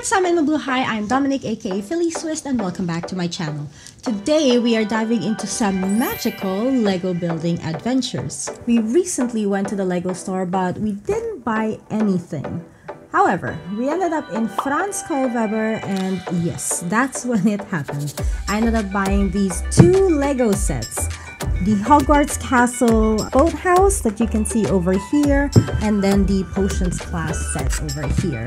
Alright, Sam in the Blue, hi, I'm Dominic aka Philly Swiss and welcome back to my channel. Today we are diving into some magical Lego building adventures. We recently went to the Lego store but we didn't buy anything. However, we ended up in Franz Weber and yes, that's when it happened. I ended up buying these two Lego sets. The Hogwarts Castle Boathouse that you can see over here, and then the Potions Class set over here.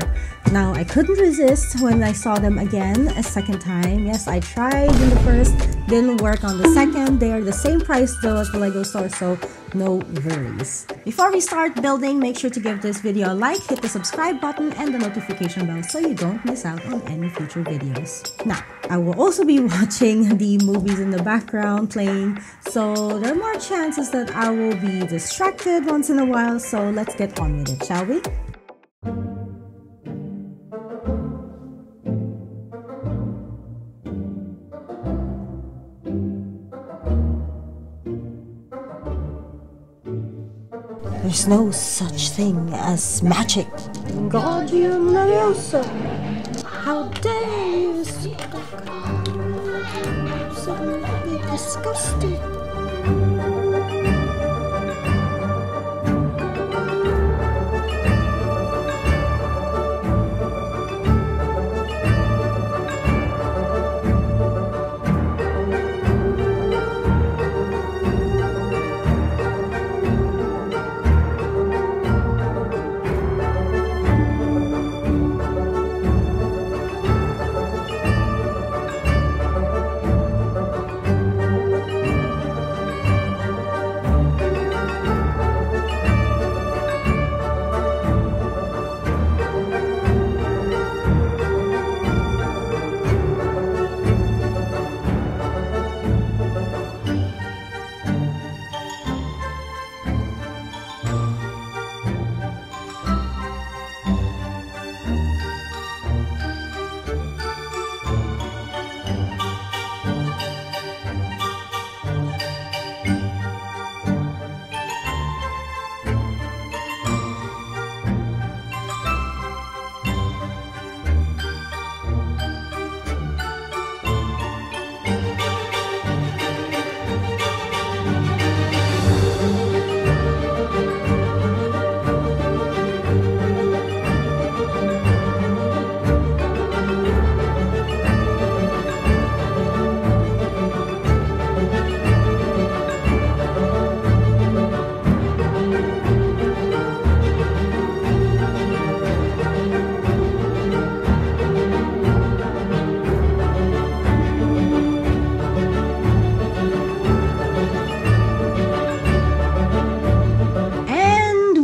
Now, I couldn't resist when I saw them again a second time. Yes, I tried in the first, didn't work on the second. They are the same price though as the Lego store, so no worries. Before we start building, make sure to give this video a like, hit the subscribe button and the notification bell so you don't miss out on any future videos. Now, I will also be watching the movies in the background playing, so there are more chances that I will be distracted once in a while, so let's get on with it, shall we? There's no such thing as magic. Guardian Leviosa! How dare you speak of God? Absolutely disgusting.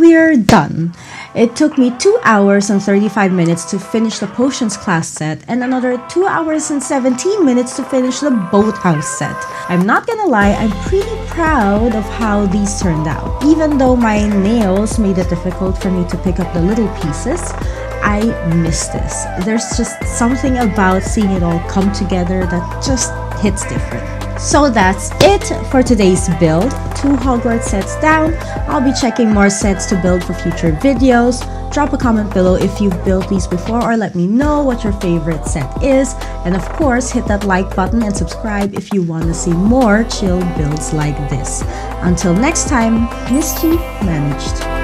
We're done. It took me 2 hours and 35 minutes to finish the Potions Class set and another 2 hours and 17 minutes to finish the Boathouse set. I'm not gonna lie, I'm pretty proud of how these turned out. Even though my nails made it difficult for me to pick up the little pieces, I miss this. There's just something about seeing it all come together that just hits different. So that's it for today's build. 2 Hogwarts sets down. I'll be checking more sets to build for future videos. Drop a comment below if you've built these before or let me know what your favorite set is. And of course, hit that like button and subscribe if you want to see more chill builds like this. Until next time, mischief managed.